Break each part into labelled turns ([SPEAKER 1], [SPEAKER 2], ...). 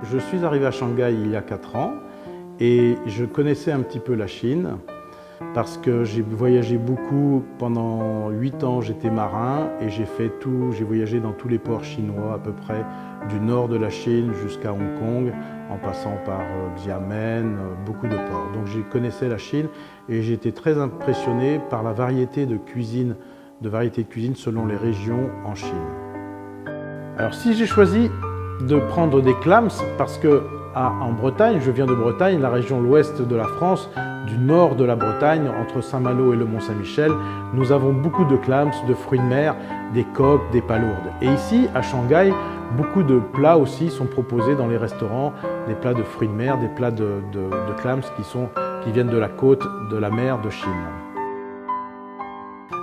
[SPEAKER 1] Je suis arrivé à Shanghai il y a 4 ans et je connaissais un petit peu la Chine parce que j'ai voyagé beaucoup. Pendant 8 ans, j'étais marin et j'ai voyagé dans tous les ports chinois à peu près, du nord de la Chine jusqu'à Hong Kong, en passant par Xiamen, beaucoup de ports. Donc je connaissais la Chine et j'ai été très impressionné par la variété de cuisine selon les régions en Chine. Alors si j'ai choisi de prendre des clams, parce que en Bretagne, je viens de Bretagne, la région l'ouest de la France, du nord de la Bretagne, entre Saint-Malo et le Mont-Saint-Michel, nous avons beaucoup de clams, de fruits de mer, des coques, des palourdes. Et ici, à Shanghai, beaucoup de plats aussi sont proposés dans les restaurants, des plats de fruits de mer, des plats de clams qui viennent de la côte de la mer de Chine.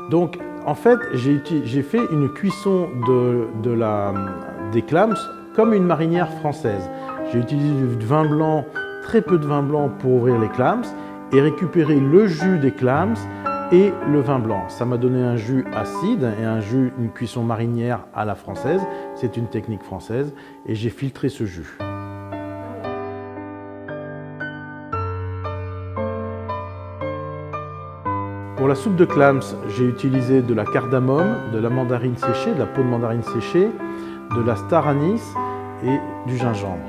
[SPEAKER 1] Donc, en fait, j'ai fait une cuisson des clams comme une marinière française. J'ai utilisé du vin blanc, très peu de vin blanc pour ouvrir les clams et récupérer le jus des clams et le vin blanc. Ça m'a donné un jus acide et une cuisson marinière à la française. C'est une technique française et j'ai filtré ce jus. Pour la soupe de clams, j'ai utilisé de la cardamome, de la mandarine séchée, de la peau de mandarine séchée, de la star anise et du gingembre.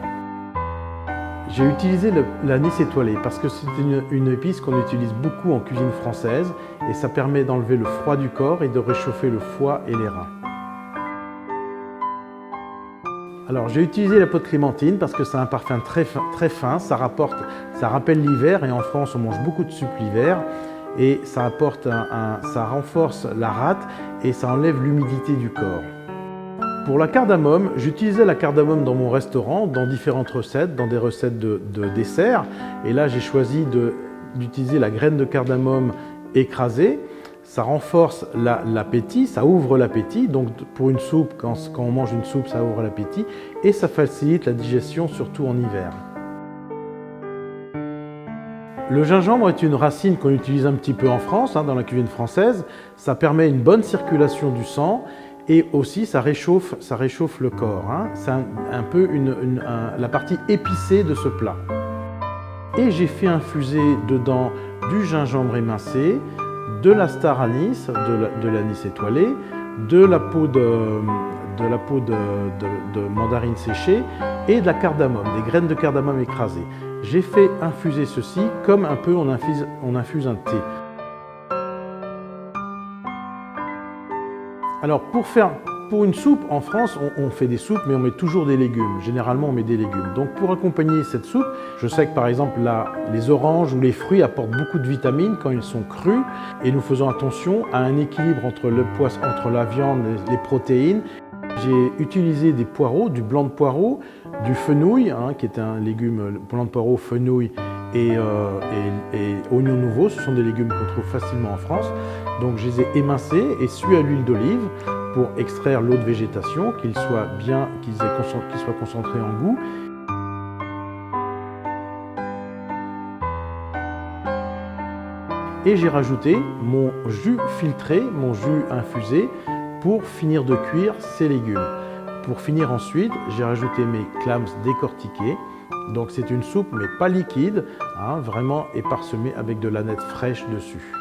[SPEAKER 1] J'ai utilisé l'anis étoilé parce que c'est une épice qu'on utilise beaucoup en cuisine française et ça permet d'enlever le froid du corps et de réchauffer le foie et les reins. Alors j'ai utilisé la peau de clémentine parce que c'est un parfum très fin, ça rappelle l'hiver et en France on mange beaucoup de soupe l'hiver et ça renforce la rate et ça enlève l'humidité du corps. Pour la cardamome, j'utilisais la cardamome dans mon restaurant, dans différentes recettes, dans des recettes de dessert. Et là, j'ai choisi d'utiliser la graine de cardamome écrasée. Ça renforce l'appétit, ça ouvre l'appétit. Donc pour une soupe, quand on mange une soupe, ça ouvre l'appétit. Et ça facilite la digestion, surtout en hiver. Le gingembre est une racine qu'on utilise un petit peu en France, dans la cuisine française. Ça permet une bonne circulation du sang. Et aussi, ça réchauffe le corps. C'est un peu la partie épicée de ce plat. Et j'ai fait infuser dedans du gingembre émincé, de la star anise, de l'anis étoilé, de la peau de mandarine séchée et de la cardamome, des graines de cardamome écrasées. J'ai fait infuser ceci comme un peu on infuse un thé. Alors pour une soupe, en France, on fait des soupes, mais on met toujours des légumes. Généralement, on met des légumes. Donc pour accompagner cette soupe, je sais que par exemple les oranges ou les fruits apportent beaucoup de vitamines quand ils sont crus. Et nous faisons attention à un équilibre entre la viande et les protéines. J'ai utilisé des poireaux, du blanc de poireau, du fenouil, qui est un légume, blanc de poireau, fenouil et oignons nouveaux. Ce sont des légumes qu'on trouve facilement en France. Donc je les ai émincés et cuits à l'huile d'olive pour extraire l'eau de végétation, qu'ils soient concentrés en goût. Et j'ai rajouté mon jus filtré, mon jus infusé pour finir de cuire ces légumes. Pour finir ensuite, j'ai rajouté mes clams décortiqués. Donc c'est une soupe mais pas liquide, vraiment et parsemée avec de l'aneth fraîche dessus.